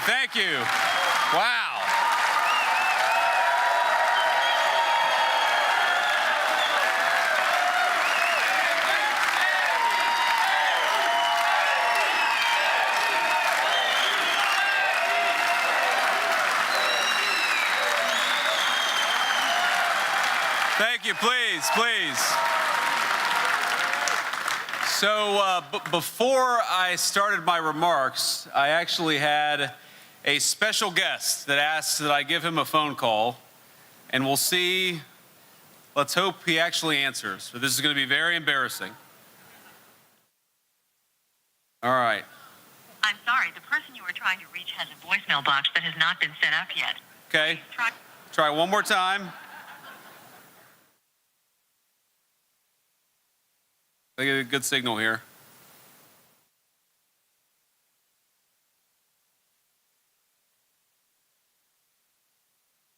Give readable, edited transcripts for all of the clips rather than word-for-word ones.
Thank you. Wow. Thank you. Please. So before I started my remarks, I actually had a special guest that asked that I give him a phone call, and we'll see. Let's hope he actually answers. So this is going to be very embarrassing. All right. I'm sorry, the person you were trying to reach has a voicemail box that has not been set up yet. Okay. Try one more time. I get a good signal here.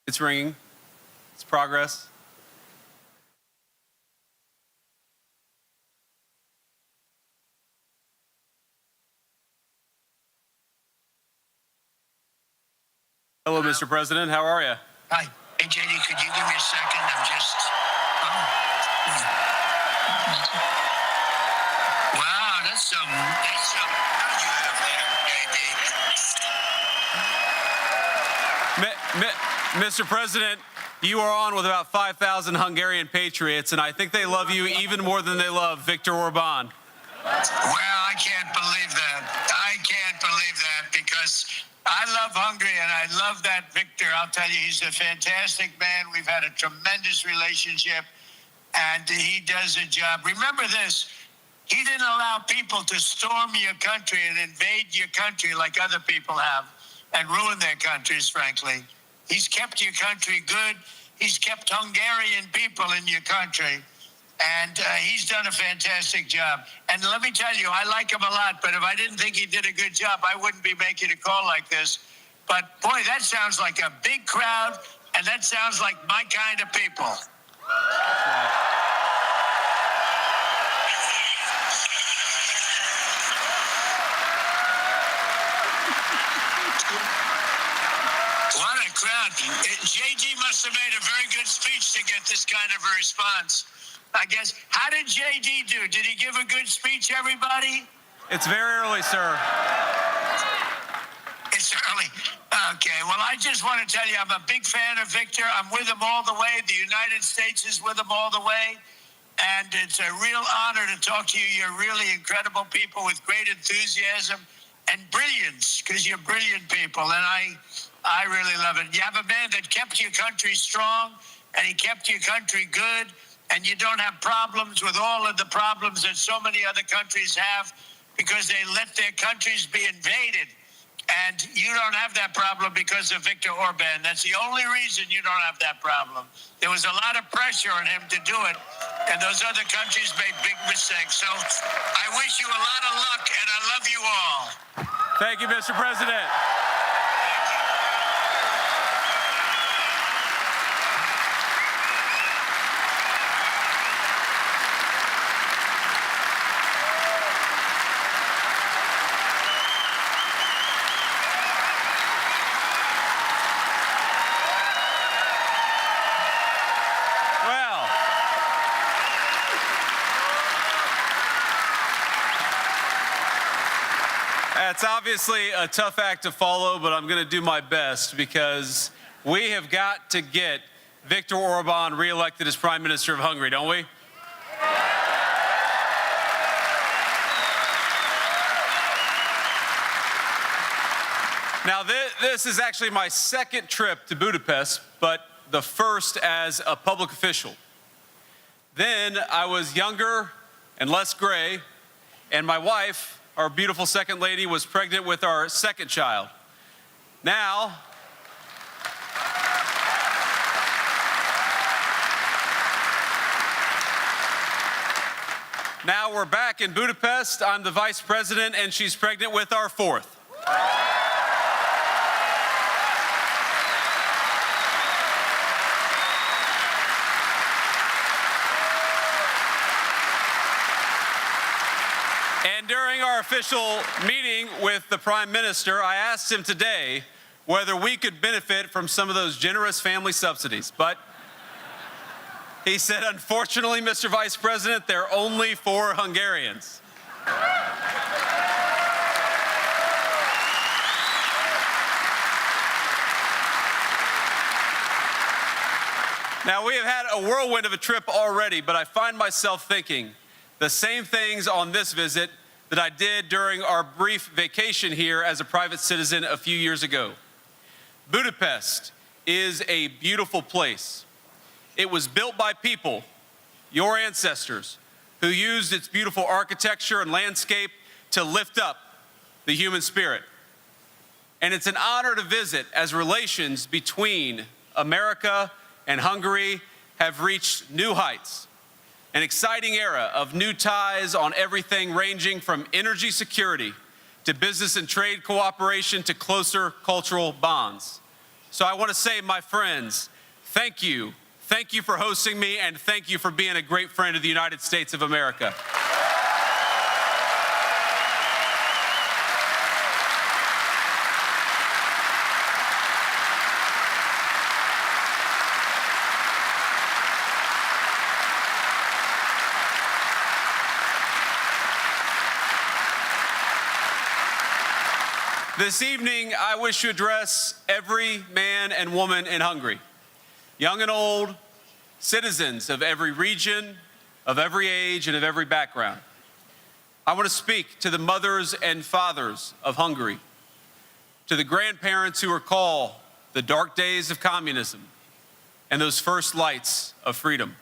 It's ringing. It's progress. Hello, Mr. President. How are you? Hi. Hey, JD, could you give me a second? I'm just... Wow, that's some... How do you have there, JD? Mr. President, you are on with about 5,000 Hungarian patriots, and I think they love you even more than they love Viktor Orban. Well, I can't believe that. Because I love Hungary and I love that Viktor. I'll tell you, he's a fantastic man. We've had a tremendous relationship, and he does a job. Remember this, he didn't allow people to storm your country and invade your country like other people have and ruin their countries, frankly. He's kept your country good. He's kept Hungarian people in your country. And he's done a fantastic job. And let me tell you, I like him a lot, but if I didn't think he did a good job, I wouldn't be making a call like this. But boy, that sounds like a big crowd, and that sounds like my kind of people. What a crowd. JD must have made a very good speech to get this kind of a response. I guess. How did JD do? Did he give a good speech, everybody? It's very early, sir. It's early. Okay, well, I just want to tell you, I'm a big fan of Viktor. I'm with him all the way. The United States is with him all the way. And it's a real honor to talk to you. You're really incredible people with great enthusiasm and brilliance, because you're brilliant people. And I really love it. You have a man that kept your country strong, and he kept your country good. And you don't have problems with all of the problems that so many other countries have because they let their countries be invaded. And you don't have that problem because of Viktor Orban. That's the only reason you don't have that problem. There was a lot of pressure on him to do it, and those other countries made big mistakes. So I wish you a lot of luck, and I love you all. Thank you, Mr. President. It's obviously a tough act to follow, but I'm going to do my best because we have got to get Viktor Orban reelected as Prime Minister of Hungary, don't we? Now, this is actually my second trip to Budapest, but the first as a public official. Then I was younger and less gray, and my wife, our beautiful second lady, was pregnant with our second child. Now we're back in Budapest. I'm the vice president, and she's pregnant with our fourth. And during our our official meeting with the Prime Minister, I asked him today whether we could benefit from some of those generous family subsidies. But he said, unfortunately, Mr. Vice President, they're only for Hungarians. Now, we have had a whirlwind of a trip already, but I find myself thinking the same things on this visit that I did during our brief vacation here as a private citizen a few years ago. Budapest is a beautiful place. It was built by people, your ancestors, who used its beautiful architecture and landscape to lift up the human spirit. And it's an honor to visit as relations between America and Hungary have reached new heights. An exciting era of new ties on everything ranging from energy security to business and trade cooperation to closer cultural bonds. So I want to say, my friends, thank you. Thank you for hosting me, and thank you for being a great friend of the United States of America. This evening, I wish to address every man and woman in Hungary, young and old, citizens of every region, of every age, and of every background. I want to speak to the mothers and fathers of Hungary, to the grandparents who recall the dark days of communism and those first lights of freedom,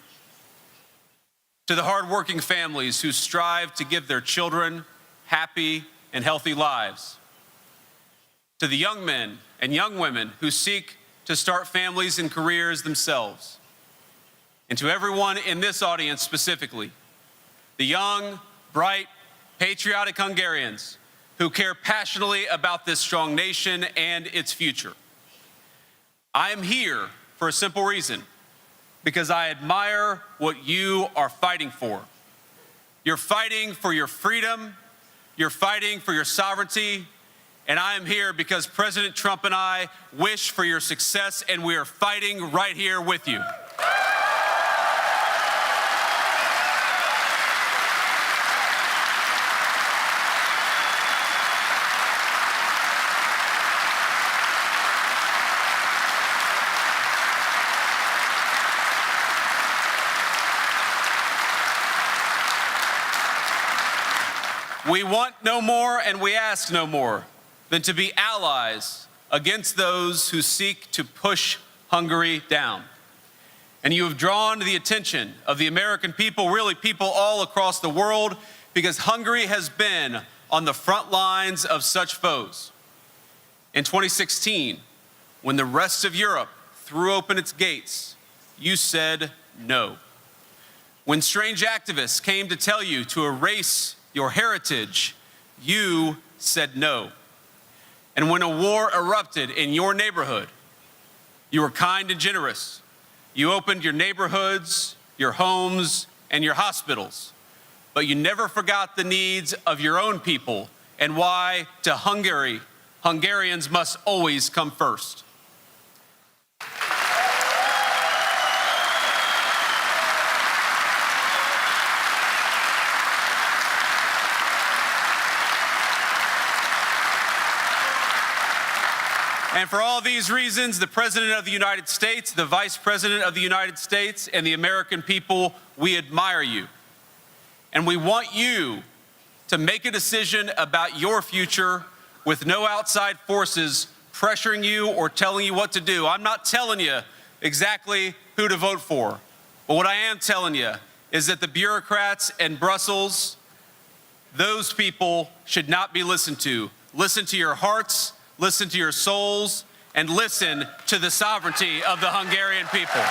to the hardworking families who strive to give their children happy and healthy lives, to the young men and young women who seek to start families and careers themselves, and to everyone in this audience specifically, the young, bright, patriotic Hungarians who care passionately about this strong nation and its future. I am here for a simple reason, because I admire what you are fighting for. You're fighting for your freedom, you're fighting for your sovereignty, and I am here because President Trump and I wish for your success, and we are fighting right here with you. We want no more and we ask no more than to be allies against those who seek to push Hungary down. And you have drawn the attention of the American people, really people all across the world, because Hungary has been on the front lines of such foes. In 2016, when the rest of Europe threw open its gates, you said no. When strange activists came to tell you to erase your heritage, you said no. And when a war erupted in your neighborhood, you were kind and generous. You opened your neighborhoods, your homes, and your hospitals. But you never forgot the needs of your own people and why, to Hungary, Hungarians must always come first. And for all these reasons, the President of the United States, the Vice President of the United States, and the American people, we admire you. And we want you to make a decision about your future with no outside forces pressuring you or telling you what to do. I'm not telling you exactly who to vote for. But what I am telling you is that the bureaucrats in Brussels, those people should not be listened to. Listen to your hearts, listen to your souls, and listen to the sovereignty of the Hungarian people.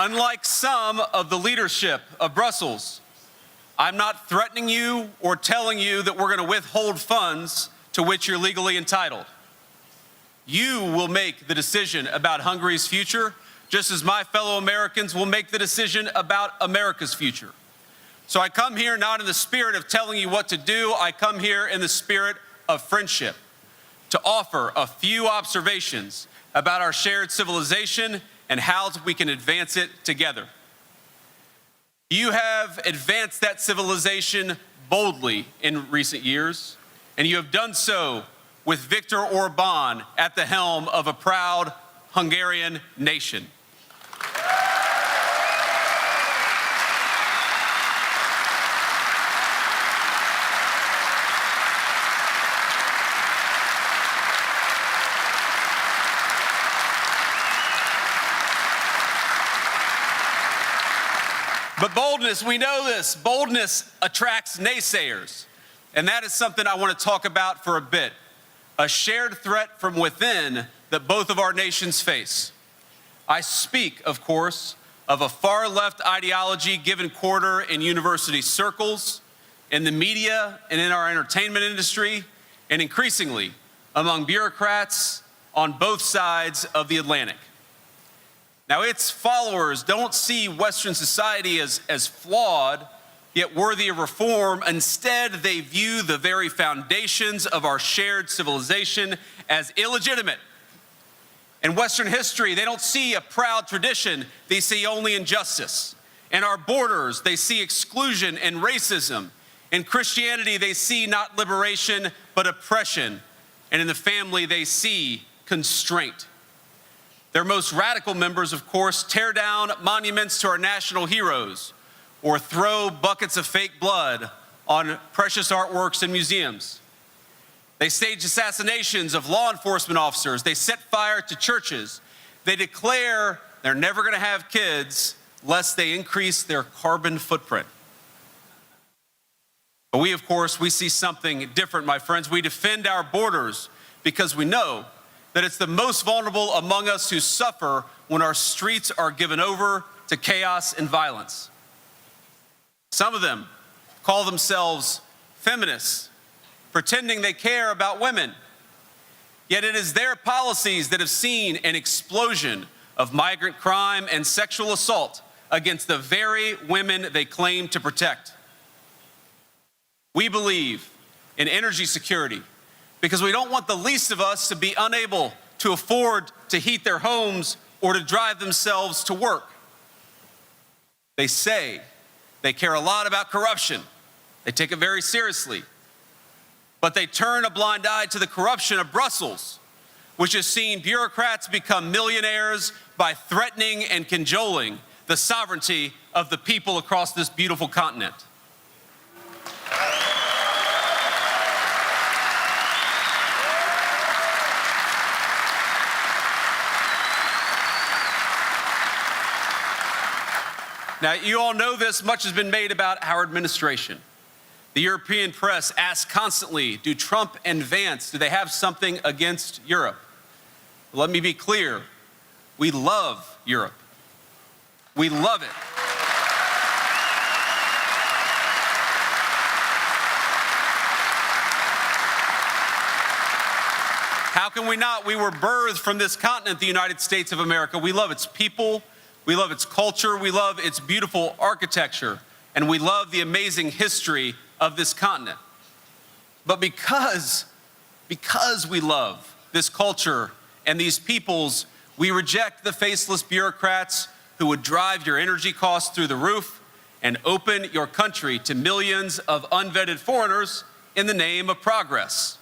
Unlike some of the leadership of Brussels, I'm not threatening you or telling you that we're going to withhold funds to which you're legally entitled. You will make the decision about Hungary's future, just as my fellow Americans will make the decision about America's future. So I come here not in the spirit of telling you what to do. I come here in the spirit of friendship to offer a few observations about our shared civilization and how we can advance it together. You have advanced that civilization boldly in recent years, and you have done so with Viktor Orban at the helm of a proud Hungarian nation. But boldness, we know this, boldness attracts naysayers. And that is something I want to talk about for a bit. A shared threat from within that both of our nations face. I speak, of course, of a far-left ideology given quarter in university circles, in the media, and in our entertainment industry, and increasingly among bureaucrats on both sides of the Atlantic. Now, its followers don't see Western society as flawed, yet worthy of reform. Instead, they view the very foundations of our shared civilization as illegitimate. In Western history, they don't see a proud tradition, they see only injustice. In our borders, they see exclusion and racism. In Christianity, they see not liberation, but oppression. And in the family, they see constraint. Their most radical members, of course, tear down monuments to our national heroes or throw buckets of fake blood on precious artworks in museums. They stage assassinations of law enforcement officers. They set fire to churches. They declare they're never going to have kids lest they increase their carbon footprint. But we, of course, we see something different, my friends. We defend our borders because we know that it's the most vulnerable among us who suffer when our streets are given over to chaos and violence. Some of them call themselves feminists, pretending they care about women. Yet it is their policies that have seen an explosion of migrant crime and sexual assault against the very women they claim to protect. We believe in energy security because we don't want the least of us to be unable to afford to heat their homes or to drive themselves to work. They say they care a lot about corruption. They take it very seriously. But they turn a blind eye to the corruption of Brussels, which has seen bureaucrats become millionaires by threatening and cajoling the sovereignty of the people across this beautiful continent. Now, you all know this, much has been made about our administration. The European press asks constantly, do Trump and Vance, do they have something against Europe? Let me be clear, we love Europe. We love it. How can we not? We were birthed from this continent, the United States of America. We love its people. We love its culture, we love its beautiful architecture, and we love the amazing history of this continent. But because we love this culture and these peoples, we reject the faceless bureaucrats who would drive your energy costs through the roof and open your country to millions of unvetted foreigners in the name of progress.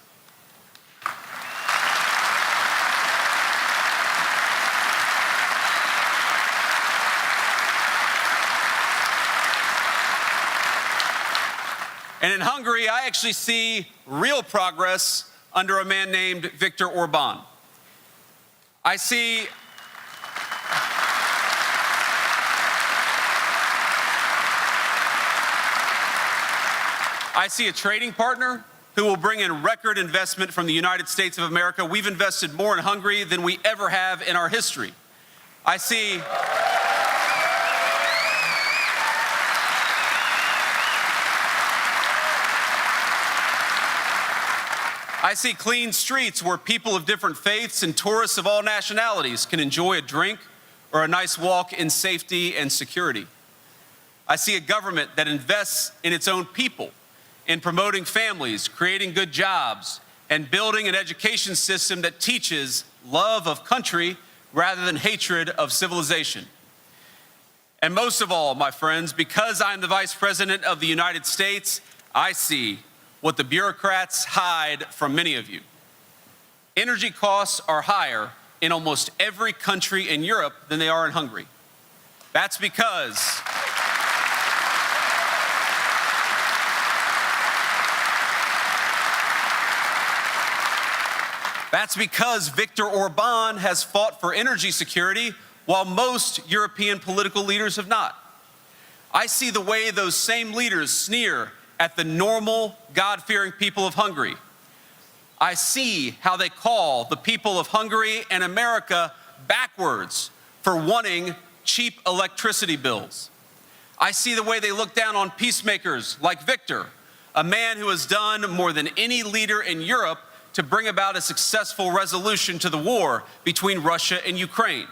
And in Hungary, I actually see real progress under a man named Viktor Orban. I see a trading partner who will bring in record investment from the United States of America. We've invested more in Hungary than we ever have in our history. I see I see clean streets where people of different faiths and tourists of all nationalities can enjoy a drink or a nice walk in safety and security. I see a government that invests in its own people, in promoting families, creating good jobs, and building an education system that teaches love of country rather than hatred of civilization. And most of all, my friends, because I'm the Vice President of the United States, I see what the bureaucrats hide from many of you. Energy costs are higher in almost every country in Europe than they are in Hungary. That's because Viktor Orban has fought for energy security while most European political leaders have not. I see the way those same leaders sneer at the normal, God-fearing people of Hungary. I see how they call the people of Hungary and America backwards for wanting cheap electricity bills. I see the way they look down on peacemakers like Viktor, a man who has done more than any leader in Europe to bring about a successful resolution to the war between Russia and Ukraine.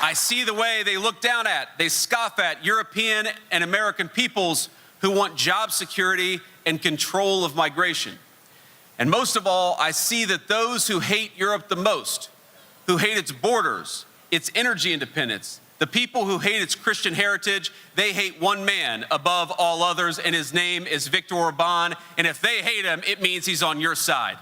I see the way they look down at, they scoff at European and American peoples who want job security and control of migration. And most of all, I see that those who hate Europe the most, who hate its borders, its energy independence, the people who hate its Christian heritage, they hate one man above all others, and his name is Viktor Orban. And if they hate him, it means he's on your side.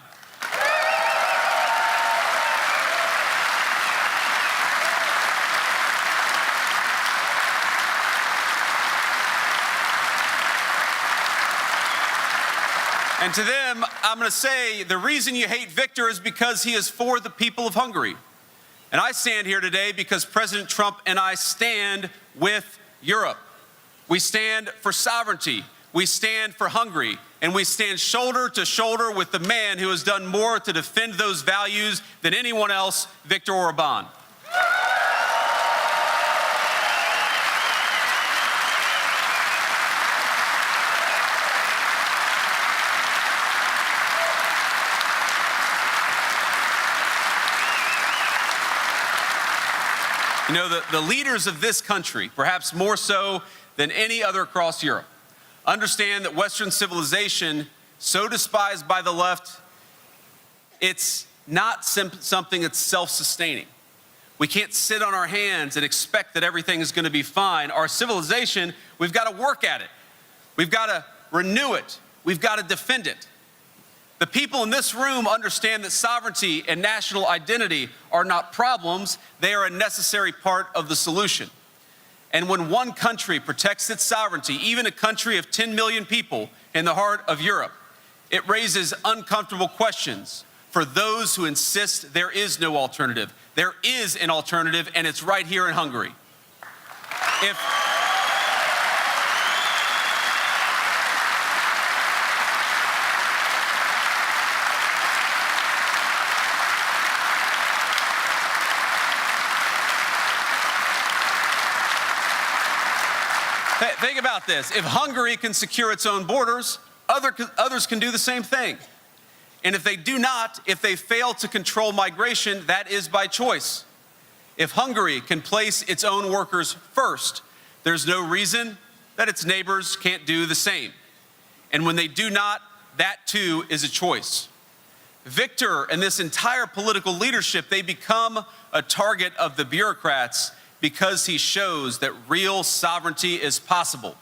And to them, I'm going to say the reason you hate Viktor is because he is for the people of Hungary. And I stand here today because President Trump and I stand with Europe. We stand for sovereignty. We stand for Hungary. And we stand shoulder to shoulder with the man who has done more to defend those values than anyone else, Viktor Orban. You know, the leaders of this country, perhaps more so than any other across Europe, understand that Western civilization, so despised by the left, it's not something that's self-sustaining. We can't sit on our hands and expect that everything is going to be fine. Our civilization, we've got to work at it. We've got to renew it. We've got to defend it. The people in this room understand that sovereignty and national identity are not problems, they are a necessary part of the solution. And when one country protects its sovereignty, even a country of 10 million people in the heart of Europe, it raises uncomfortable questions for those who insist there is no alternative. There is an alternative, and it's right here in Hungary. Think about this. If Hungary can secure its own borders, others can do the same thing. And if they do not, if they fail to control migration, that is by choice. If Hungary can place its own workers first, there's no reason that its neighbors can't do the same. And when they do not, that too is a choice. Viktor and this entire political leadership, they become a target of the bureaucrats because he shows that real sovereignty is possible.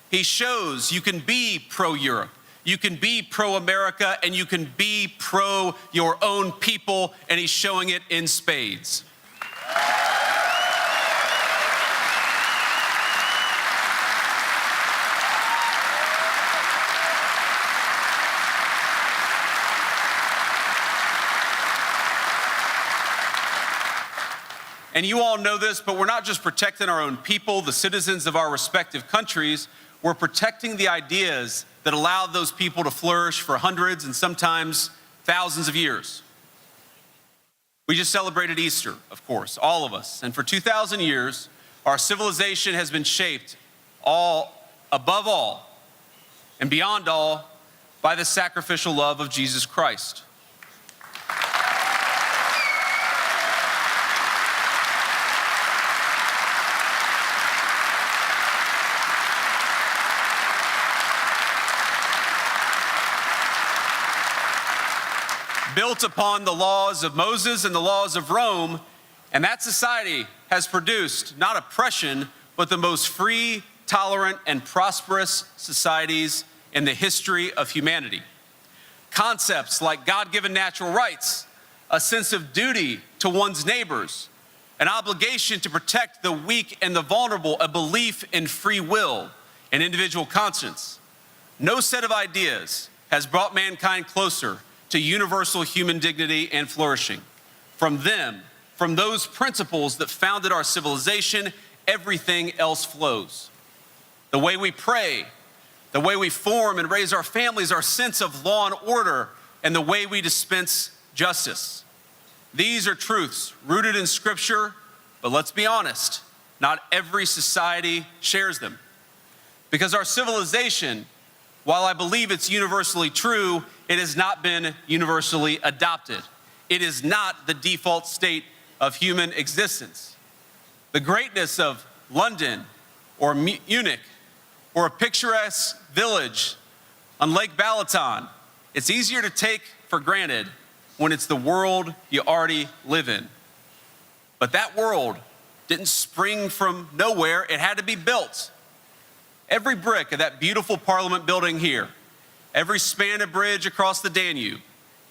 He shows you can be pro-Europe, you can be pro-America, and you can be pro your own people, and he's showing it in spades. And you all know this, but we're not just protecting our own people, the citizens of our respective countries, we're protecting the ideas that allow those people to flourish for hundreds and sometimes thousands of years. We just celebrated Easter, of course, all of us. And for 2,000 years, our civilization has been shaped above all and beyond all by the sacrificial love of Jesus Christ. Built upon the laws of Moses and the laws of Rome, and that society has produced not oppression, but the most free, tolerant, and prosperous societies in the history of humanity. Concepts like God-given natural rights, a sense of duty to one's neighbors, an obligation to protect the weak and the vulnerable, a belief in free will and individual conscience. No set of ideas has brought mankind closer to universal human dignity and flourishing. From those principles that founded our civilization, everything else flows. The way we pray, the way we form and raise our families, our sense of law and order, and the way we dispense justice. These are truths rooted in Scripture, but let's be honest, not every society shares them. Because our civilization, while I believe it's universally true, it has not been universally adopted. It is not the default state of human existence. The greatness of London or Munich or a picturesque village on Lake Balaton, it's easier to take for granted when it's the world you already live in. But that world didn't spring from nowhere. It had to be built. Every brick of that beautiful Parliament building here, every span of bridge across the Danube,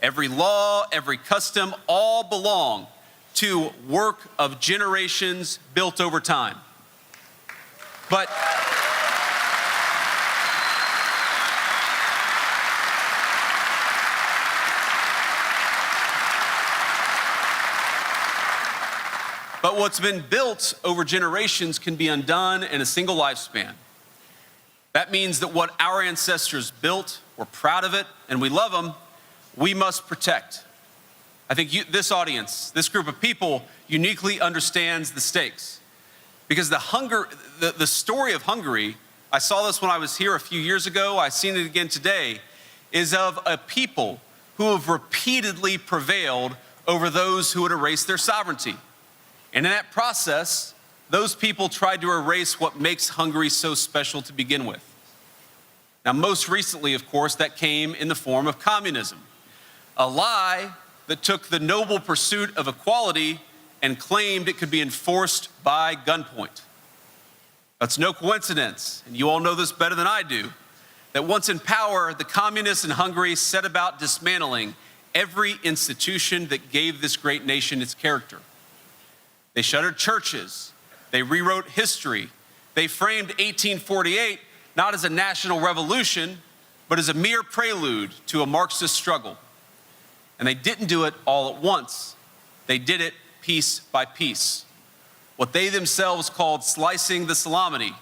every law, every custom, all belong to work of generations built over time. But what's been built over generations can be undone in a single lifespan. That means that what our ancestors built, we're proud of it, and we love them, we must protect. I think this audience, this group of people, uniquely understands the stakes. Because the story of Hungary, I saw this when I was here a few years ago, I've seen it again today, is of a people who have repeatedly prevailed over those who would erase their sovereignty. And in that process, those people tried to erase what makes Hungary so special to begin with. Now, most recently, of course, that came in the form of communism, a lie that took the noble pursuit of equality and claimed it could be enforced by gunpoint. That's no coincidence, and you all know this better than I do, that once in power, the communists in Hungary set about dismantling every institution that gave this great nation its character. They shuttered churches. They rewrote history. They framed 1848 not as a national revolution, but as a mere prelude to a Marxist struggle. And they didn't do it all at once. They did it piece by piece. What they themselves called slicing the salami,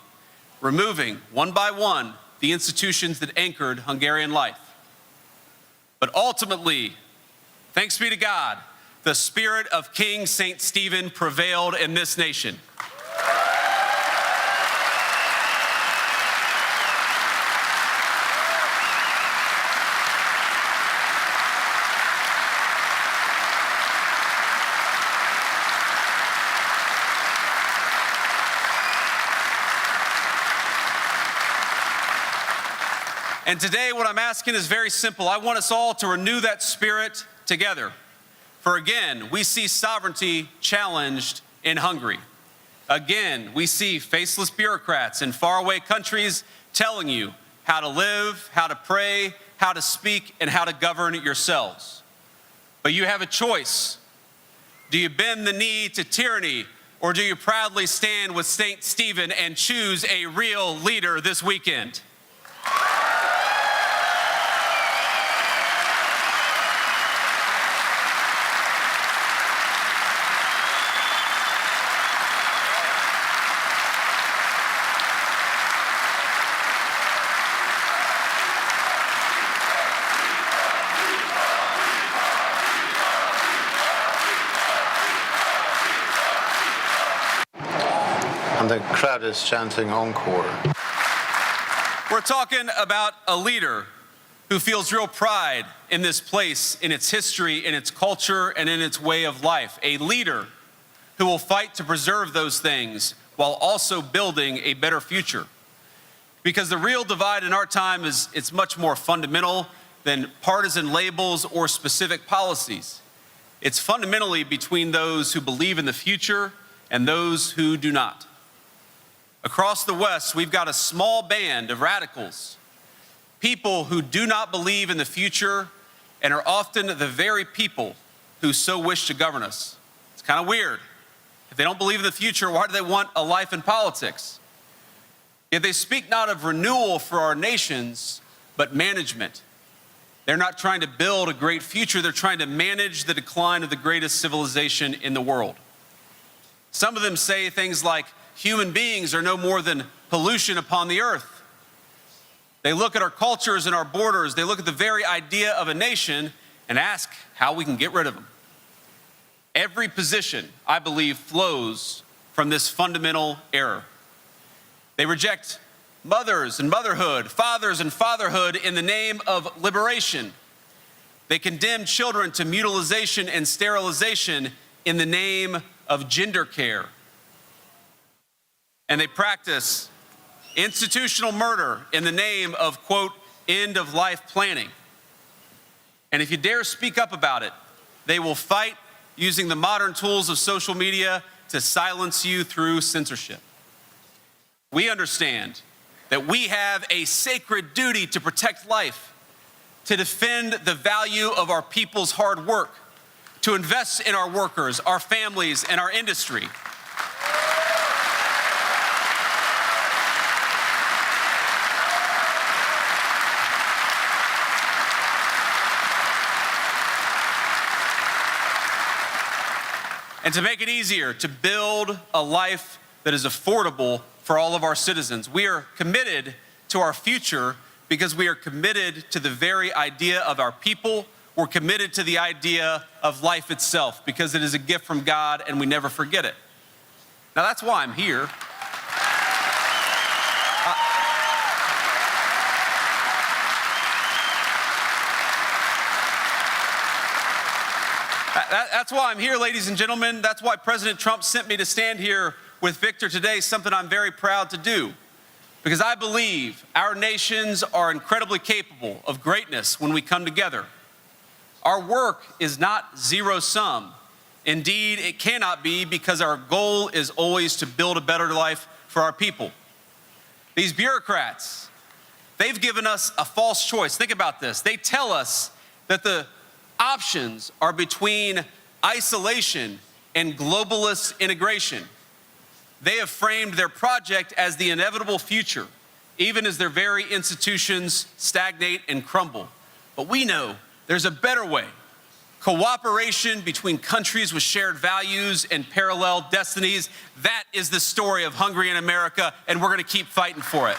removing one by one the institutions that anchored Hungarian life. But ultimately, thanks be to God, the spirit of King St. Stephen prevailed in this nation. And today, what I'm asking is very simple. I want us all to renew that spirit together. For again, we see sovereignty challenged in Hungary. Again, we see faceless bureaucrats in faraway countries telling you how to live, how to pray, how to speak, and how to govern yourselves. But you have a choice. Do you bend the knee to tyranny, or do you proudly stand with St. Stephen and choose a real leader this weekend? and the crowd is chanting encore. We're talking about a leader who feels real pride in this place, in its history, in its culture, and in its way of life. A leader who will fight to preserve those things while also building a better future. Because the real divide in our time it's much more fundamental than partisan labels or specific policies. It's fundamentally between those who believe in the future and those who do not. Across the West, we've got a small band of radicals, people who do not believe in the future and are often the very people who so wish to govern us. It's kind of weird. If they don't believe in the future, why do they want a life in politics? Yet they speak not of renewal for our nations, but management. They're not trying to build a great future, they're trying to manage the decline of the greatest civilization in the world. Some of them say things like, human beings are no more than pollution upon the earth. They look at our cultures and our borders, they look at the very idea of a nation and ask how we can get rid of them. Every position, I believe, flows from this fundamental error. They reject mothers and motherhood, fathers and fatherhood in the name of liberation. They condemn children to mutilization and sterilization in the name of gender care. And they practice institutional murder in the name of, quote, end of life planning. And if you dare speak up about it, they will fight using the modern tools of social media to silence you through censorship. We understand that we have a sacred duty to protect life, to defend the value of our people's hard work, to invest in our workers, our families, and our industry. And to make it easier to build a life that is affordable for all of our citizens. We are committed to our future because we are committed to the very idea of our people. We're committed to the idea of life itself because it is a gift from God and we never forget it. Now that's why I'm here. That's why I'm here, ladies and gentlemen. That's why President Trump sent me to stand here with Victor today, something I'm very proud to do. Because I believe our nations are incredibly capable of greatness when we come together. Our work is not zero-sum. Indeed, it cannot be, because our goal is always to build a better life for our people. These bureaucrats, they've given us a false choice. Think about this. They tell us that the options are between isolation and globalist integration. They have framed their project as the inevitable future, even as their very institutions stagnate and crumble. But we know there's a better way. Cooperation between countries with shared values and parallel destinies. That is the story of Hungary and America, and we're going to keep fighting for it.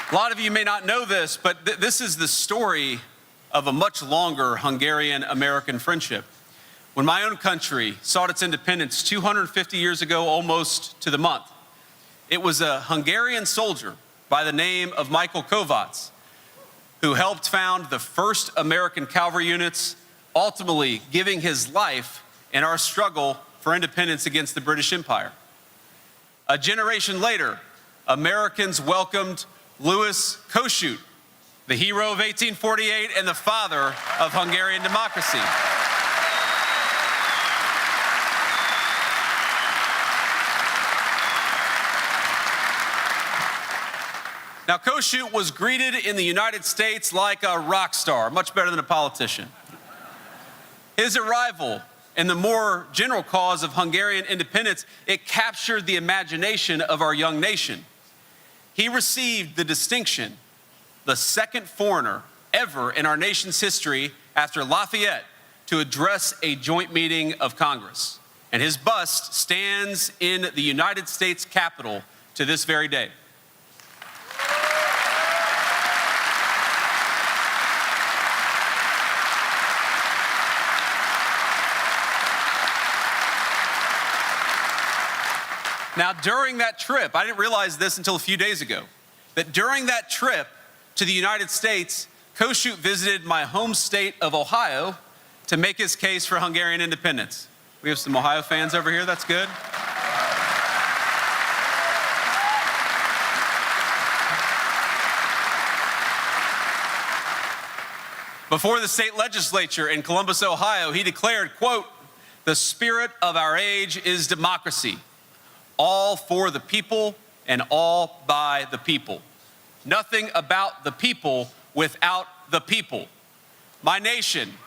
A lot of you may not know this, but this is the story of a much longer Hungarian-American friendship. When my own country sought its independence 250 years ago, almost to the month, it was a Hungarian soldier by the name of Michael Kovács who helped found the first American cavalry units, ultimately giving his life in our struggle for independence against the British Empire. A generation later, Americans welcomed Louis Kossuth, the hero of 1848 and the father of Hungarian democracy. Now, Kossuth was greeted in the United States like a rock star, much better than a politician. His arrival and the more general cause of Hungarian independence, it captured the imagination of our young nation. He received the distinction, the second foreigner ever in our nation's history after Lafayette, to address a joint meeting of Congress. And his bust stands in the United States Capitol to this very day. Now, during that trip, I didn't realize this until a few days ago, that during that trip to the United States, Kossuth visited my home state of Ohio to make his case for Hungarian independence. We have some Ohio fans over here. That's good. Before the state legislature in Columbus, Ohio, he declared, quote, "The spirit of our age is democracy. All for the people and all by the people. Nothing about the people without the people. My nation."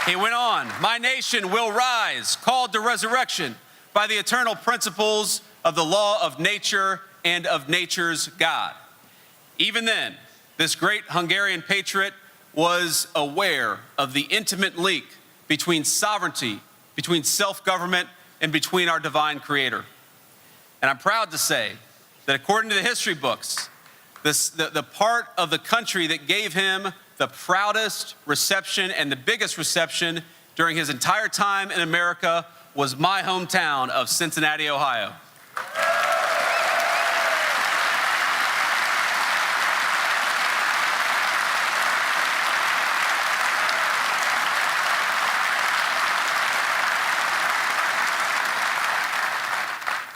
He went on, "My nation will rise, called to resurrection by the eternal principles of the law of nature and of nature's God." Even then, this great Hungarian patriot was aware of the intimate link between sovereignty, between self-government, and between our divine creator. And I'm proud to say that according to the history books, the part of the country that gave him the proudest reception and the biggest reception during his entire time in America was my hometown of Cincinnati, Ohio.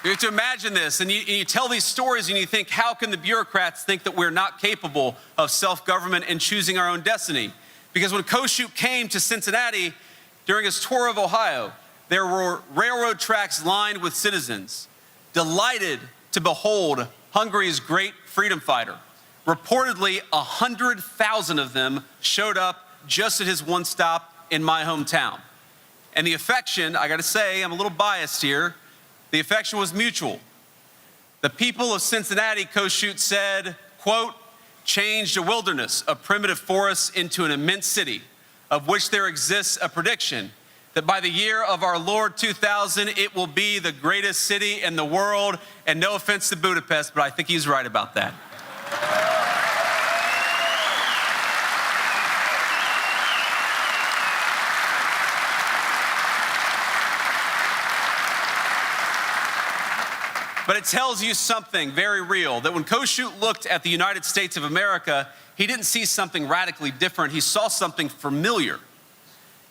You have to imagine this, and you tell these stories and you think, how can the bureaucrats think that we're not capable of self-government and choosing our own destiny? Because when Kossuth came to Cincinnati during his tour of Ohio, there were railroad tracks lined with citizens, delighted to behold Hungary's great freedom fighter. Reportedly, 100,000 of them showed up just at his one stop in my hometown. And the affection, I gotta say, I'm a little biased here, the affection was mutual. The people of Cincinnati, Kossuth said, quote, "changed a wilderness of primitive forests into an immense city, of which there exists a prediction that by the year of our Lord 2000, it will be the greatest city in the world." And no offense to Budapest, but I think he's right about that. But it tells you something very real, that when Kossuth looked at the United States of America, he didn't see something radically different. He saw something familiar.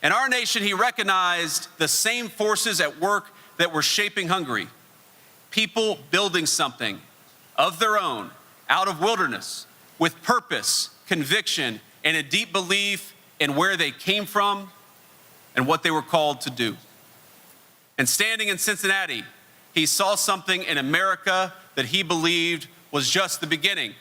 In our nation, he recognized the same forces at work that were shaping Hungary. People building something of their own, out of wilderness, with purpose, conviction, and a deep belief in where they came from and what they were called to do. And standing in Cincinnati, he saw something in America that he believed was just the beginning.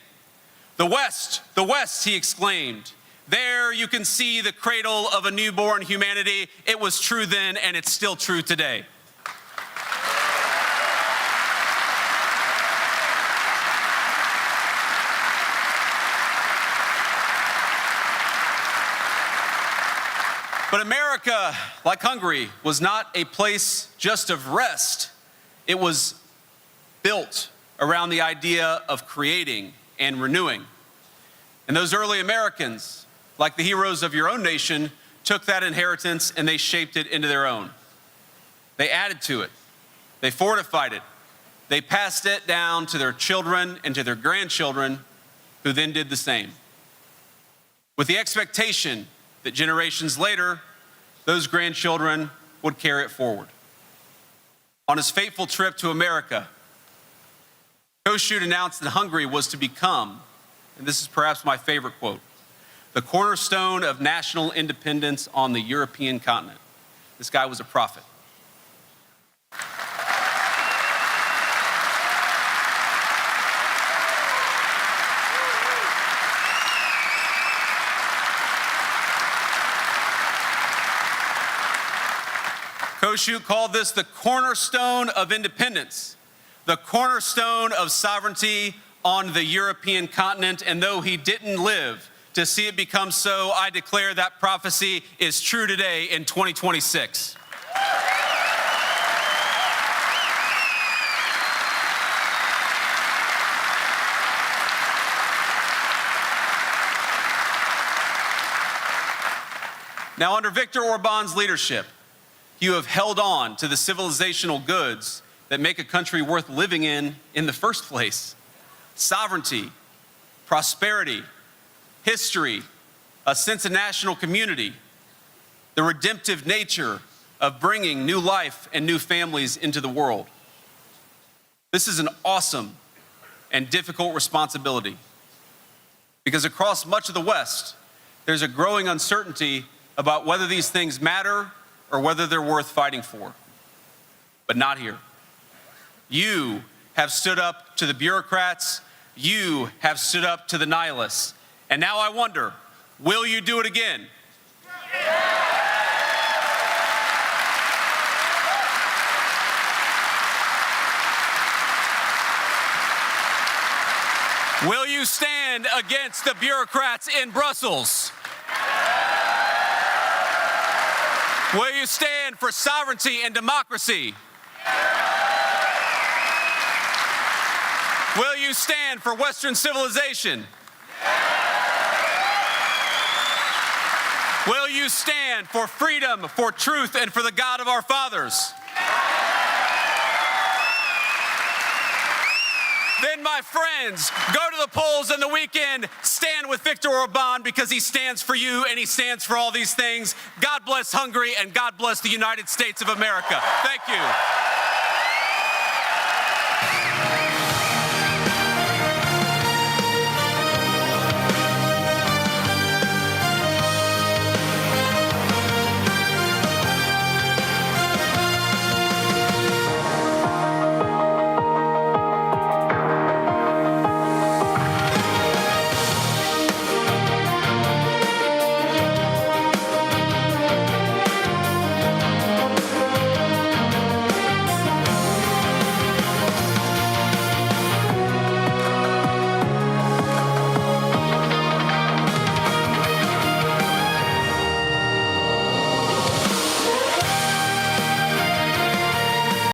The West, he exclaimed. There you can see the cradle of a newborn humanity. It was true then, and it's still true today. But America, like Hungary, was not a place just of rest. It was built around the idea of creating and renewing. And those early Americans, like the heroes of your own nation, took that inheritance and they shaped it into their own. They added to it. They fortified it. They passed it down to their children and to their grandchildren, who then did the same, with the expectation that generations later, those grandchildren would carry it forward. On his fateful trip to America, Kossuth announced that Hungary was to become, and this is perhaps my favorite quote, the cornerstone of national independence on the European continent. This guy was a prophet. Kossuth called this the cornerstone of independence, the cornerstone of sovereignty on the European continent, and though he didn't live to see it become so, I declare that prophecy is true today in 2026. Now, under Viktor Orban's leadership, you have held on to the civilizational goods that make a country worth living in the first place. Sovereignty, prosperity, history, a sense of national community, the redemptive nature of bringing new life and new families into the world. This is an awesome and difficult responsibility because across much of the West, there's a growing uncertainty about whether these things matter or whether they're worth fighting for. But not here. You have stood up to the bureaucrats. You have stood up to the nihilists. And now I wonder, will you do it again? Will you stand against the bureaucrats in Brussels? Will you stand for sovereignty and democracy? Will you stand for Western civilization? Will you stand for freedom, for truth, and for the God of our fathers? Then, my friends, go to the polls in the weekend, stand with Viktor Orban because he stands for you and he stands for all these things. God bless Hungary and God bless the United States of America. Thank you.